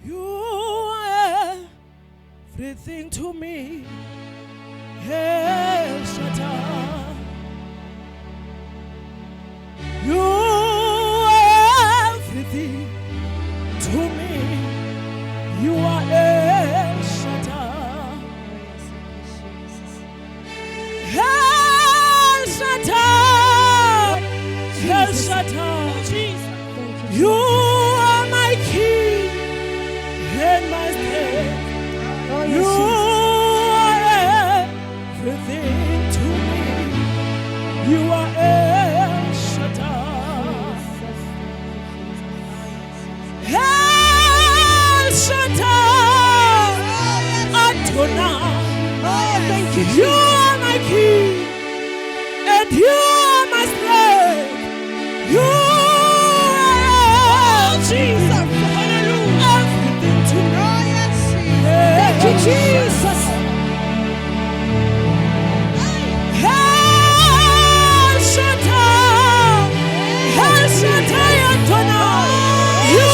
You are everything to me. El Shaddai. You are everything to me. You are El Shaddai. El Shaddai. El Shaddai. You are my king and my strength. You are everything to me. You are El Shaddai. El Shaddai. Adonai. Thank you, You are my king and you are my strength. You are Jesus. Hallelujah. everything to me. Oh, yes, thank you, Jesus. El Shaddai. El Shaddai Adonai. You are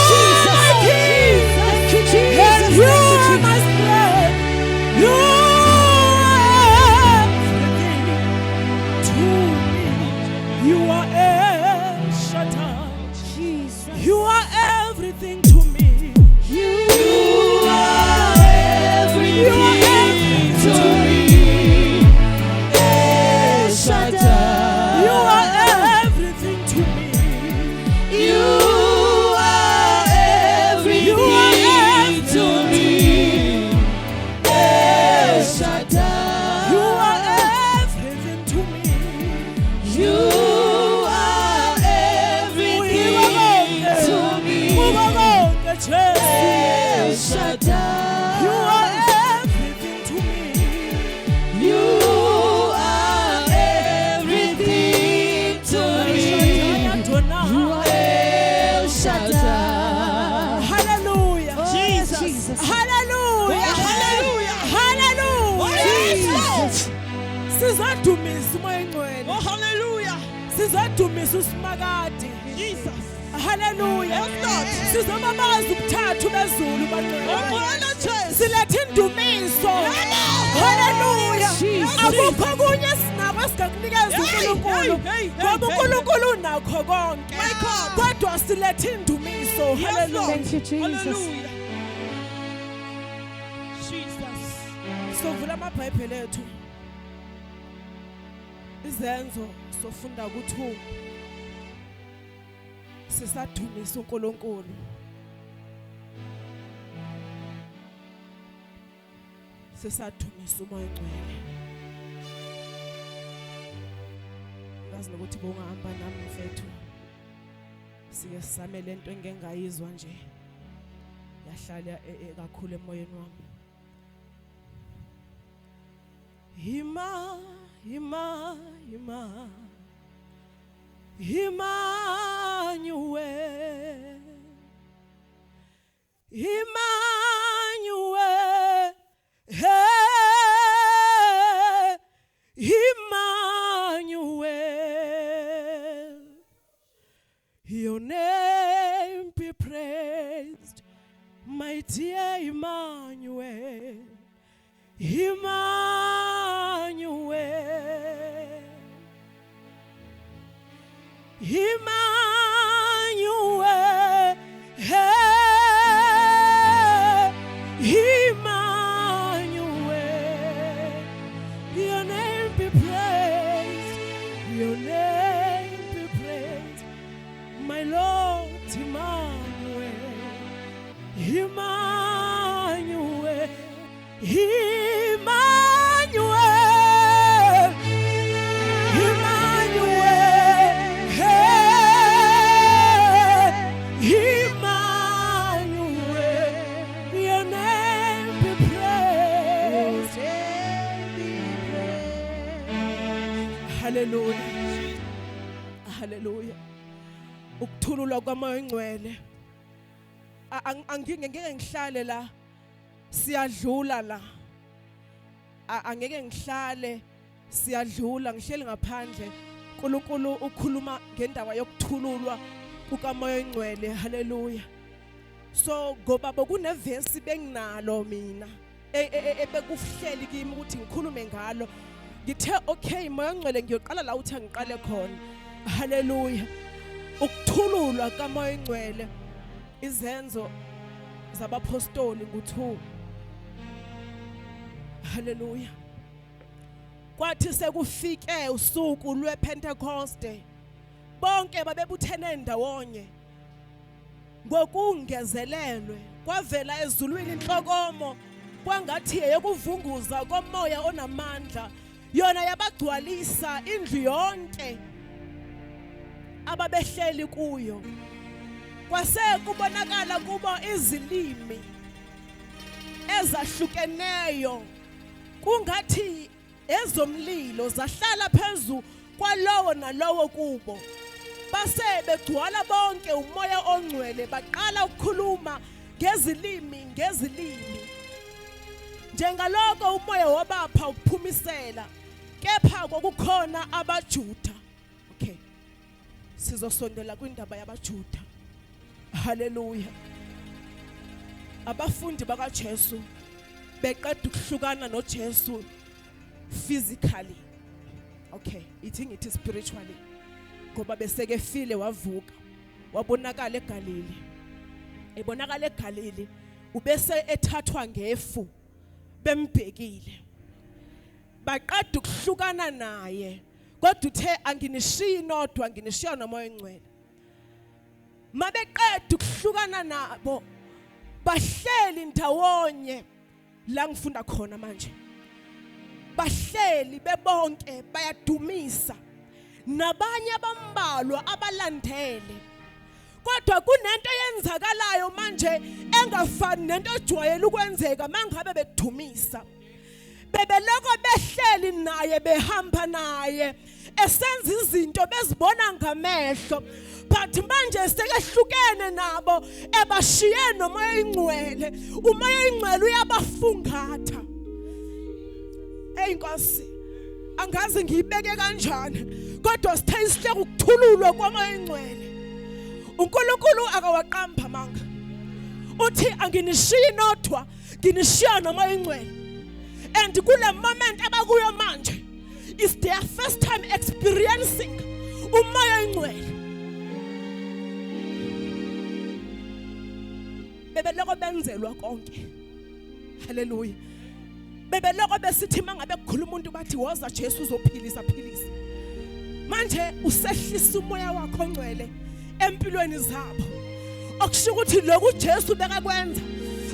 my king Thank you, Jesus. and you are my strength. You are everything to me. You are El Shaddai. Jesus. You are everything to me. You are everything to me. El Shaddai. You are everything to me. You are You are everything to me. El You Shaddai. are everything to me. You are everything to me. El Shaddai. You are everything to me. You are everything to me. You are El Shaddai. Hallelujah. Jesus. Hallelujah. Hallelujah. Hallelujah. Jesus. Sizadumisa Oyingcwele. Oh, hallelujah. Sizadumisa uSimakade. Jesus. Hallelujah. Yes, Lord. Sizobabaza ubuthathu bezulu baqhubeka. Oh, Siletha indumiso. Hallelujah. Jesus. Akukho kunye sinako singakunikeza uNkulunkulu. Ngoba uNkulunkulu unakho konke. My God. Kodwa siletha indumiso. Yes, Hallelujah. Lord. Thank you, Jesus. Hallelujah. Jesus. Sovula amabhayibheli ethu. Izenzo sofunda ku2. Sisadumisa uNkulunkulu. Sisadumisa uMoya Ngcwele. Ngazi nokuthi bongahamba nami mfethu. Sike sisame lento engengayizwa nje. Yahlala kakhulu emoyeni wami. Hima, hima, hima. Emmanuel, Emmanuel, hey, Emmanuel, your name be praised, my dear Emmanuel, Emmanuel. Emmanuel, hey, Emmanuel, your name be praised, your name be praised, my Lord Emmanuel, Emmanuel, Emmanuel, Emmanuel, hey, Emmanuel, your name be praised. Hallelujah. Hallelujah. Ukuthululwa kwaMoya Oyingcwele. Angeke ngihlale la. Siyadlula la. Angeke ngihlale siyadlula ngihleli ngaphandle. uNkulunkulu ukhuluma ngendaba yokuthululwa kukaMoya Oyingcwele. Hallelujah. So ngoba bokunevesi benginalo mina ebekuhleli kimi ukuthi ngikhulume ngalo. Ngithe okay Moya Oyingcwele ngiyoqala la uthi ngiqale khona. Hallelujah. Ukuthululwa kaMoya Oyingcwele izenzo zabapostoli ngo-2. Hallelujah. Kwathi sekufike usuku lwePentecoste bonke babebuthene ndawonye. Ngokungezelelwe kwavela ezulwini inhlokomo kwangathi yekuvunguza komoya onamandla yona yabagcwalisa indlu yonke ababehleli kuyo. Kwase kubonakala kubo izilimi ezahlukeneyo kungathi ezomlilo zahlala phezu kwalowo nalowo kubo. Base begcwala bonke umoya ongcwele baqala ukukhuluma ngezilimi njengaloko umoya wabapha ukuphumisela. Kepha kwakukhona abaJuda. Okay. Sizosondela kwindaba yabaJuda. Hallelujah. Abafundi bakaJesu beqeda ukuhlukana noJesu physically. Okay, ithi ngithi spiritually. Ngoba beseke file wavuka. Wabonakala eGalili. Ebonakala eGalili ubese ethathwa ngefu bembhekile. Baqeda ukuhlukana naye. Kodwa uthe anginishiyi nodwa nginishiya noMoya Oyingcwele. Mabeqeda ukuhlukana nabo bahleli ndawonye la ngifunda khona manje. Bahleli bebonke bayadumisa nabanye abambalwa abalandele. Kodwa kunento yenzakalayo manje engafani nento ejwayele ukwenzeka mangabe bedumisa. Bebeloko behleli naye behamba naye esenza izinto bezibona ngamehlo. But manje sekehlukene nabo ebashiye noMoya Oyingcwele. uMoya Oyingcwele uyabafungatha. Nkosi angazi ngiyibeke kanjani kodwa sithe isihle ukuthululwa kwaMoya Oyingcwele. uNkulunkulu akawaqamba manga. Uthi anginishiyi nodwa nginishiya noMoya Oyingcwele. And kule moment abakuyo manje is their first time experiencing uMoya Oyingcwele. Bebeloko benzelwa konke. Hallelujah. Bebeloko besithi mangabe kukhuluma umuntu bathi woza Jesu uzophilisa. Manje usehlisa umoya wakho ongcwele empilweni zabo. Okusho ukuthi lokhu Jesu bekakwenza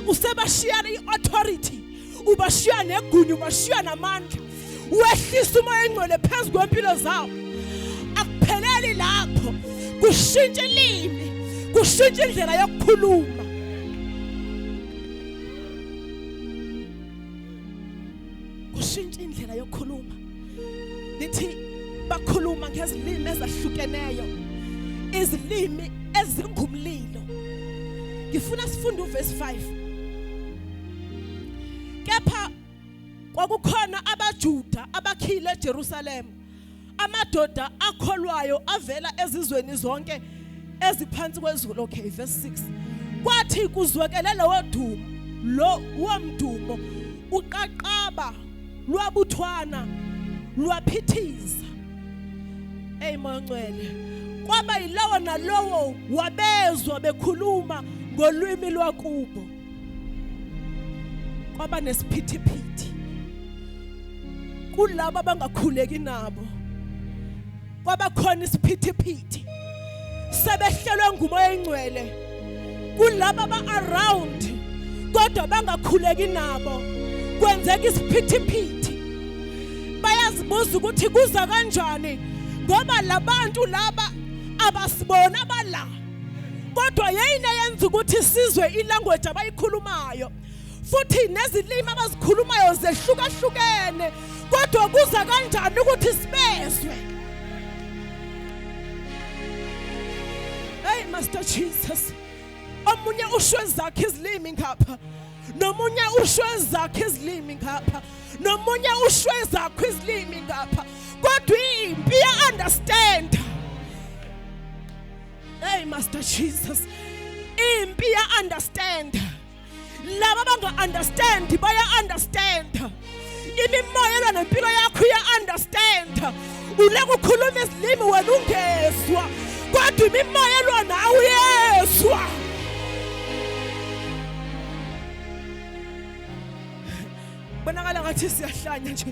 usebashiya iauthority, ubashiya negunya, ubashiya namandla. Wehlisa umoya Oyingcwele phezu kwempilo zabo. Akupheleli lapho. Kushintsha ilimi, kushintsha indlela yokukhuluma. Kushintsha indlela yokukhuluma. Lithi bakhuluma ngezilimi ezahlukeneyo, izilimi ezingumlilo. Ngifuna sifunde uverse 5. Kepha kwakukhona abaJuda abakhile eJerusalem, amadoda akholwayo avela ezizweni zonke eziphansi kwezulu. Okay, verse 6. Kwathi kuzwekele lo womdumo uqaqaba lwabuthwana lwaphithiza. Moya Oyingcwele kwaba yilowo nalowo wabezwa bekhuluma ngolwimi lwakubo. Kwaba nesiphithiphithi kulabo abangakhuleki nabo. Kwaba khona isiphithiphithi sebehlelwe nguMoya Oyingcwele kulabo aba-around kodwa bangakhuleki nabo. Kwenzeka isiphithiphithi. Bayazibuza ukuthi kuza kanjani ngoba labantu laba abasibona abala. Kodwa yeyina yenza ukuthi sizwe ilanguage abayikhulumayo. Futhi nezilimi abazikhulumayo zehlukahlukene. Kodwa kuza kanjani ukuthi sibezwe? Hey Master Jesus. Omunye ushwe zakhe izilimi ngapha. Nomunye ushwe zakhe izilimi ngapha. Nomunye ushwe zakhe izilimi ngapha. Kodwa impi understand. Hey Master Jesus. Impi understand. Laba banga understand baya understand. Imimoya elwa nempilo yakho iya understand. Uleke ukhuluma izilimi wena ungezwa. Kodwa imimoya elwa nawe uyezwa. Bonakala ngathi siyahlanya nje.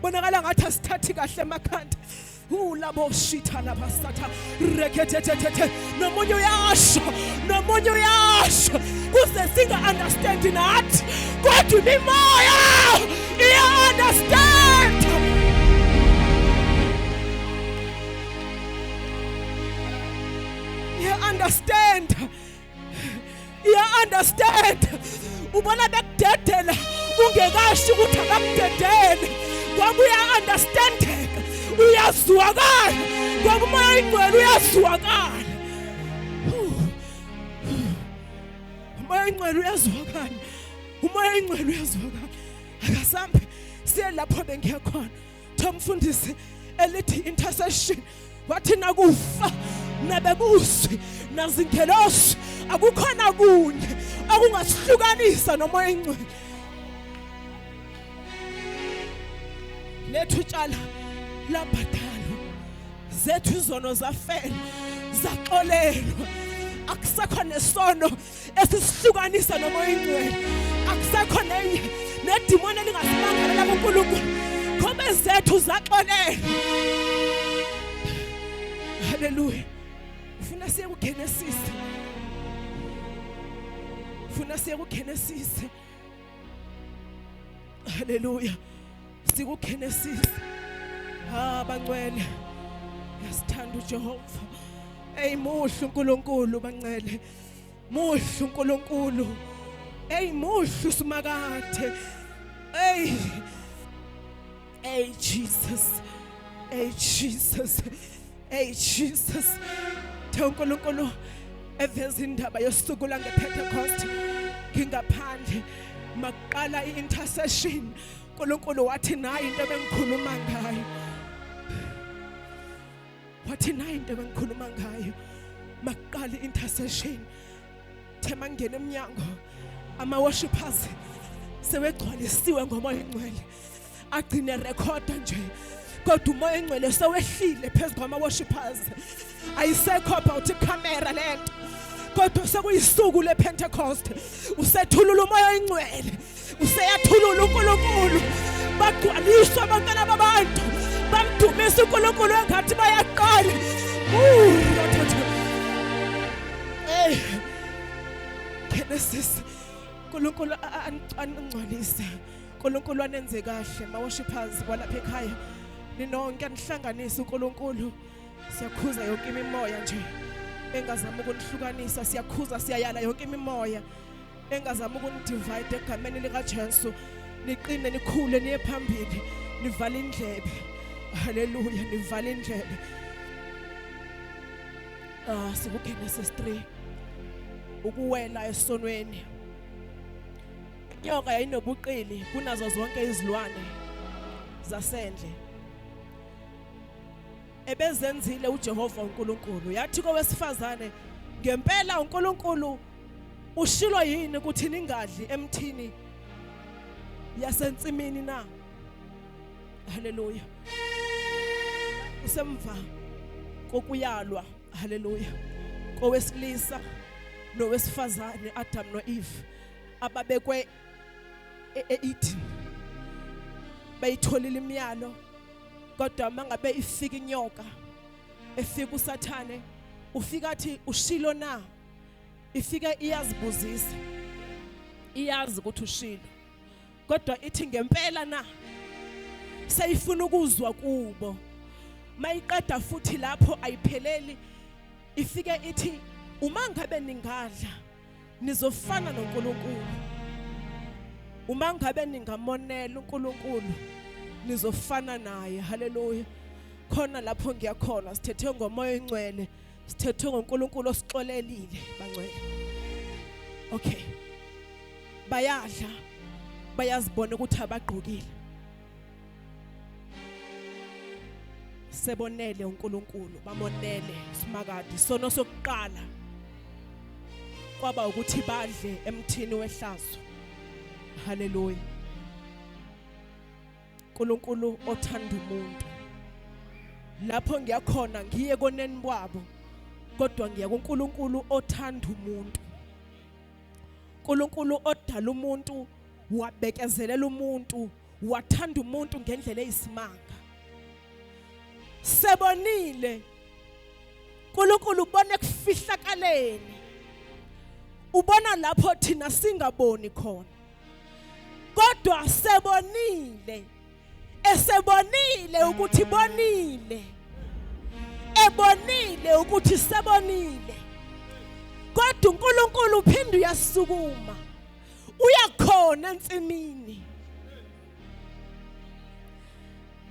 Bonakala ngathi asithathi kahle emakhanda. Labo shitha laba satha reketete nomunye uyasho kuze singa understand nathi kodwa imimoya iya understand. You understand. Ubona bekudedela ungekasho ukuthi akakudedele ngoba uya understandeka uyazwakala ngoba umoya oyingcwele uyazwakala. Umoya oyingcwele uyazwakala. Akasambe siye lapho bengiya khona Thomfundisi elithi intercession wathi nakufa nabebuswe nazingelosi akukhona kunye okungasihlukanisa nomoya oyingcwele. Lethu tshala labhadalo zethu izono zafela zaxolelwa. Akusekho nesono esisihlukanisa nomoya oyingcwele. Akusekho nenye nedimoni elingasimangalela kuNkulunkulu ngoba zethu zaxolelwa. Hallelujah. Ufuna siye kuGenesis. Hallelujah. SikuGenesis. Bangcwele. Yasithanda uJehova. Muhle uNkulunkulu bangcwele. Muhle uNkulunkulu. Muhle uSimakade. Jesus. Jesus. uNkulunkulu eveza indaba yosuku la ngePentecost ngingaphandle maqala iintercession. uNkulunkulu wathi nayi into bengikhuluma ngayo. Maqala iintercession. Thema ngene eminyango ama worshipers sewegcwalisiwe ngomoya oyingcwele. Agcine recorda nje. Kodwa umoya oyingcwele sewehlile phezulu kwama worshipers. Ayisekho about camera lento. Kodwa sekuyisuku lePentecost. Usethulula umoya oyingcwele. Useyathulula uNkulunkulu. Bagcwaliswa abantwana babantu. Bamdumisa uNkulunkulu engathi bayaqala. Genesis. uNkulunkulu angcwalise. uNkulunkulu anenze kahle ma worshipers kwalapha ekhaya. Ninonke anihlanganise uNkulunkulu. Siyakhuza yonke imimoya nje engazama ukunihlukanisa. Siyakhuza siyayala yonke imimoya engazama ukunidivide egameni likaJesu. Niqine nikhule niye phambili. Nivala indlebe. Hallelujah. Nivala indlebe. SikuGenesis 3. Ukuwela esonweni. Inyoka yayinobuqili kunazo zonke izilwane zasendle. Ebezenzile uJehova uNkulunkulu. Yathi kowesifazane ngempela uNkulunkulu ushilo yini ukuthi ningadli emthini yasensimini na? Hallelujah. Usemva kokuyalwa. Hallelujah. Kowesilisa nowesifazane Adam noEve ababekwe eEden. Bayitholile imiyalo kodwa mangabe ifika inyoka efika uSathane ufika athi ushilo na? Ifika iyazibuzisa. Iyazi ukuthi ushilo. Kodwa ithi ngempela na? Sayifuna ukuzwa kubo. Mayiqeda futhi lapho ayipheleli. Ifike ithi uma ngabe ningadla nizofana noNkulunkulu. Uma ngabe ningamonela uNkulunkulu nizofana naye. Hallelujah. Khona lapho ngiyakhona sithethe ngomoya oyingcwele. Sithethe ngoNkulunkulu osixolelile bangcwele. Okay. Bayadla. Bayazibona ukuthi abagqokile. Sebonele uNkulunkulu, bamonele Simakade sono sokuqala. kwaba ukuthi badle emthini wehlazo. Hallelujah. uNkulunkulu othanda umuntu. Lapho ngiyakhona ngiye koneni babo, kodwa ngiya kuNkulunkulu othanda umuntu. uNkulunkulu odala umuntu, wabekezelela umuntu, wathanda umuntu ngendlela eyisimanga. Sebonile uNkulunkulu ubona kufihlakaleni. Ubona lapho thina singaboni khona. Kodwa sebonile. Esebonile ukuthi bonile. Ebonile ukuthi sebonile. Kodwa uNkulunkulu uphinde uyasukuma. Uyakhona entsimini.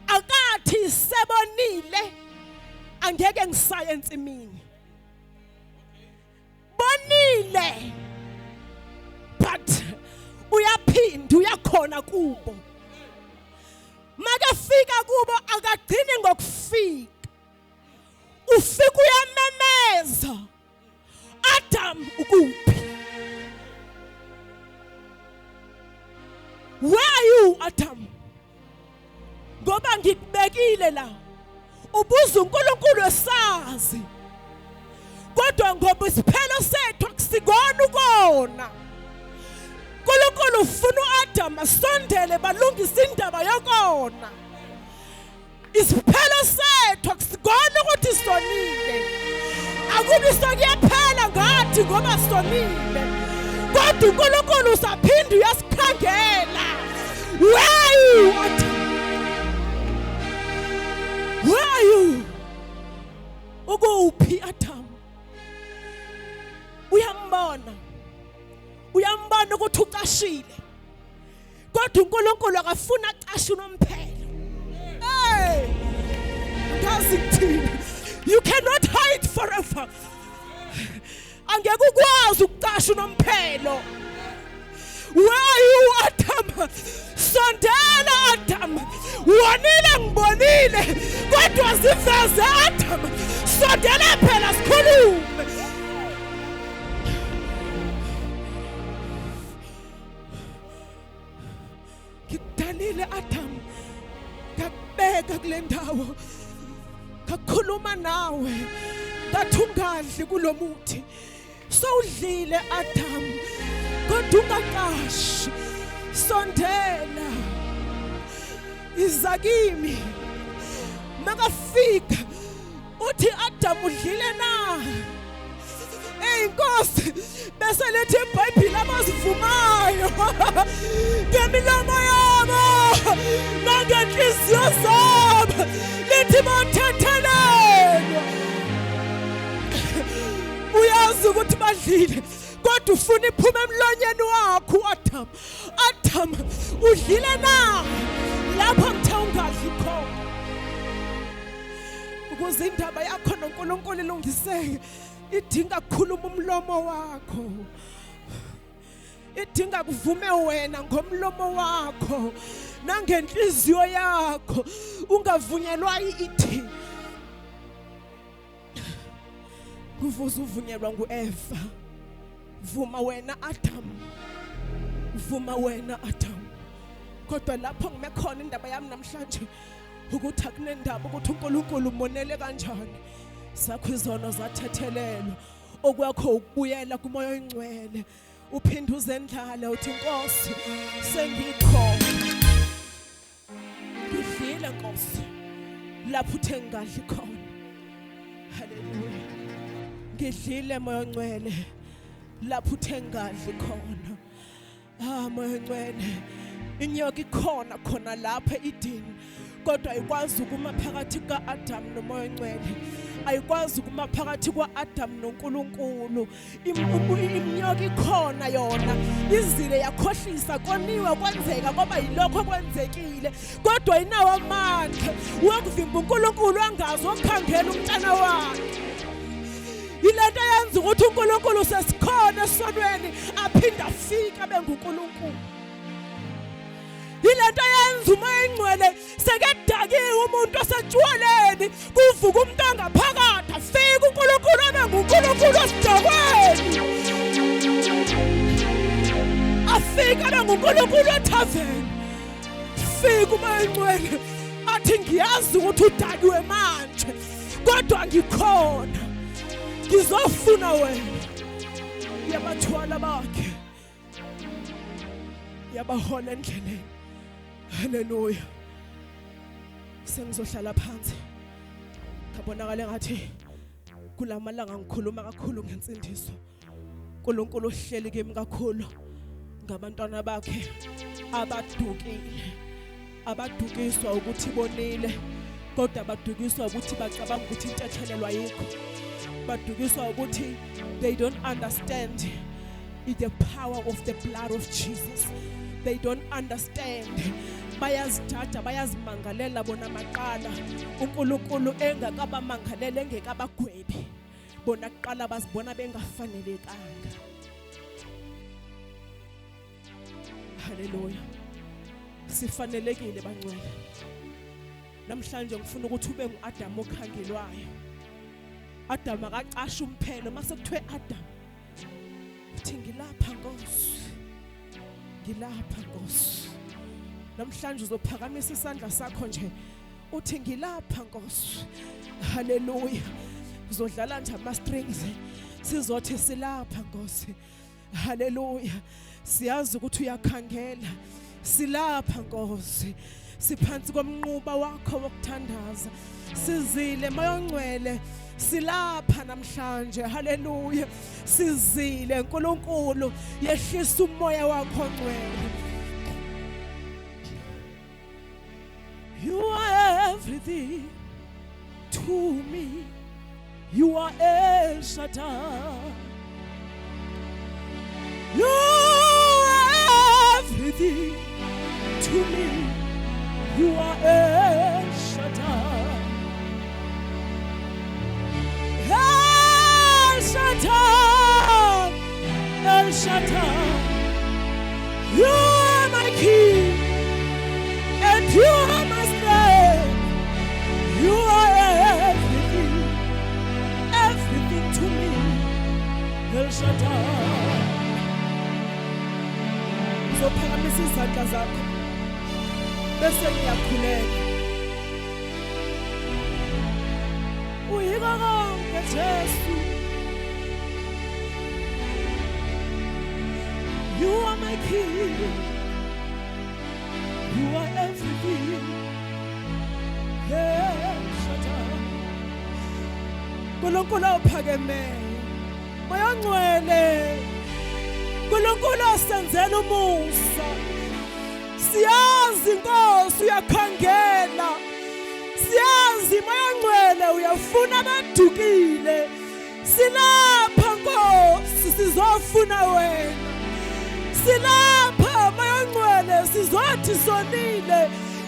Akathi sebonile angeke ngisaya entsimini. Bonile. But uyaphinda uyakhona kubo. Makafika kubo akagcini ngokufika. Ufika uyamemeza. Adam ukuphi? Where are you, Adam? Ngoba ngikubekile la. Ubuza uNkulunkulu esazi. Kodwa ngoba isiphelo sethu akusikona ukona. uNkulunkulu ufuna uAdam asondele balungise indaba yokona. Isiphelo sethu akusikona ukuthi sonile. Akubi sokuyaphela ngathi ngoba sonile. Kodwa uNkulunkulu usaphinda uyasikhangela. Where are you, Adam? Where are you? Ukuphi Adam? Uyambona. Uyambona ukuthi ucashile. Kodwa uNkulunkulu akafuna acashe unomphelo. Hey! You cannot hide forever. Angeke ukwazi ukucasha unomphelo. Where are you, Adam? Sondela Adam. Wonile ngibonile. Kodwa siveze Adam. Sondela phela sikhulume. Ngikudalile Adam. Ngakubeka kule ndawo. Ngakhuluma nawe. Ngathi ungadli kulomuthi. Sowudlile Adam. Kodwa ungaqashi. Sondela. Iza kimi. Makafika uthi Adam udlile na? Inkosi bese lethi iBhayibheli abazivumayo ngemilomo yabo nangenhliziyo zabo lithi bathethelelwa. Uyazi ukuthi badlile kodwa ufuna iphume emlonyeni wakho uAdam. Adam udlile na? Lapho ngithe ungadli khona. Ukuze indaba yakho noNkulunkulu ilungiseke idinga kukhuluma umlomo wakho. Idinga kuvume wena ngomlomo wakho nangenhliziyo yakho. Ungavunyelwa ithi. Kuvuza uvunyelwa nguEva. Vuma wena Adam. Vuma wena Adam. Kodwa lapho ngime khona indaba yami namhlanje ukuthi akunendaba ukuthi uNkulunkulu umonele kanjani. Sakho izono zathethelelwa. Okwakho ukubuyela kuMoya Oyingcwele. Uphinde uzendlala uthi Nkosi sengikhona. Ngidlile Nkosi. Lapho uthe ngadli khona. Hallelujah. Ngidlile Moya Oyingcwele. Lapho uthe ngadli khona. Moya Oyingcwele. Inyoka ikhona khona lapha eEden. Kodwa ayikwazi ukuma phakathi kaAdam noMoya Oyingcwele. Ayikwazi ukuma phakathi kwaAdam noNkulunkulu. Inyoka ikhona yona. Izile yakhohlisa koniwe kwenzeka ngoba yilokho kwenzekile. Kodwa inawo amandla wokuvimba uNkulunkulu angazi ukukhangela umntana wakhe. Ilento yenza ukuthi uNkulunkulu sesikhona esonweni aphinda afika benguNkulunkulu. Ilento yenza uMoya Oyingcwele sekedakiwe umuntu osetshwaleni kuvuka umuntu angaphakathi afika uNkulunkulu abe nguNkulunkulu osidakweni. nguNkulunkulu ethaveni. Fika uMoya athi ngiyazi ukuthi udakiwe manje kodwa ngikhona ngizofuna wena. Yabathwala bakhe yabahola endleleni. Haleluya. Sengizohlala phansi ngabonakala ngathi kulamalanga ngikhuluma kakhulu ngensindiso. uNkulunkulu uhleli kimi kakhulu ngabantwana bakhe abadukile, abadukiswa ukuthi bonile kodwa badukiswa ukuthi bacabanga ukuthi intethelelwa yikho. Badukiswa ukuthi they don't understand the power of the blood of Jesus. They don't understand. Bayazithatha bayazimangalela bona maqala uNkulunkulu engakabamangalele engekabagwebi. Bona kuqala bazibona bengafanelekanga. Haleluya. Sifanelekile bangcwele. Namhlanje ngifuna ukuthi ube nguAdam okhangelwayo. Adam akacasha umphelo mase kuthiwe Adam. Uthi ngilapha Nkosi. Ngilapha Nkosi. Namhlanje uzophakamisa isandla sakho nje. Uthi ngilapha Nkosi. Haleluya. Uzodlala nje ama strings. Sizothi silapha Nkosi. Haleluya. Siyazi ukuthi uyakhangela. Silapha Nkosi. Siphansi komnquba wakho wokuthandaza. Sizile Oyingcwele. Silapha namhlanje. Haleluya. Sizile uNkulunkulu yehlisa umoya wakho ongcwele. You are everything to me. You are El Shaddai. You are everything to me. You are El Shaddai. El Shaddai. El Shaddai. You are my King. And you are my strength. You are everything. Everything to me. El Shaddai. Uzophakamisa izandla zakho bese ngiyakhulela. Uyiko konke Jesu. You are my King. You are everything. El Shaddai. uNkulunkulu ophakemeyo. Oyingcwele. uNkulunkulu osenzela umusa. Siyazi Nkosi uyakhangela. Siyazi Oyingcwele uyafuna abadukile. Silapha Nkosi sizofuna wena. Silapha Oyingcwele sizothi sonile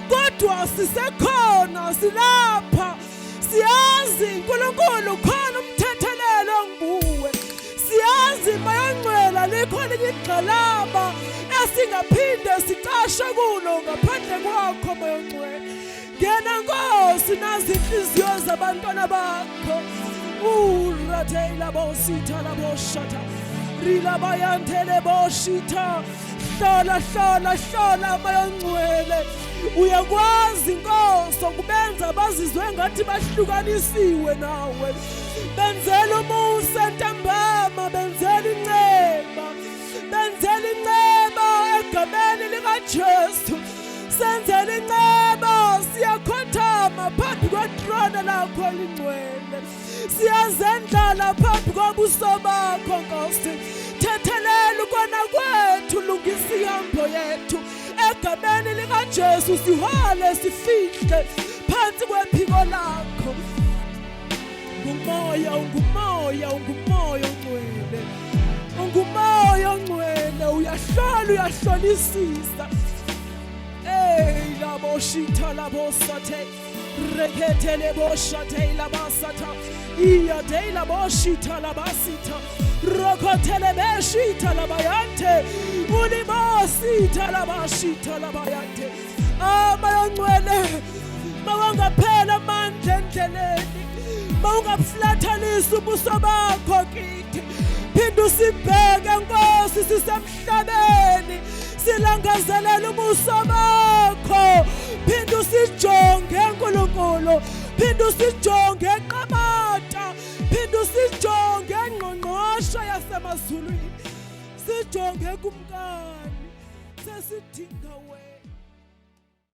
kodwa sisekhona. Silapha siyazi uNkulunkulu khona umthethelelo onguwe. Siyazi Oyingcwele likhona igxalaba esingaphinde sicashe kulo ngaphandle kwakho Oyingcwele. Ngena Nkosi nazi inhliziyo zabantwana bakho. Urathela bositha laboshata. Rila bayantele boshita. Hlola Oyingcwele. Uyakwazi Nkosi ukubenza bazizwe ngathi bahlukanisiwe nawe. Benzela umusa ntambama, benzela inceba. Benzela inceba egameni likaJesu. Senzela inceba siyakhothama phambi kwetrone lakho Oyingcwele. Siyazendlala phambi kobuso bakho Nkosi. Thethelela ukona kwethu, lungisa ihambo yethu egameni likaJesu. Sihole sifihle phansi kwephiko lakho. Ungumoya ongcwele. Ungumoya ongcwele. Uyahlolisisa. Laboshita labosate. Reketele boshate labasata. Iya de laboshita labasita. Rokotele beshita labayante. Ulibosita labashita labayante. Oyingcwele. Mawangaphela amandla endleleni. Mawungaflathanisa ubuso bakho kithi. Phinda usibheke Nkosi sisemhlabeni. ubuso bakho. Phinda usijonge nkulunkulu, phinda usijonge eQamata, phinda usijonge engqongqosho yasemazulwini, sijonge kumkani, sesidinga wena.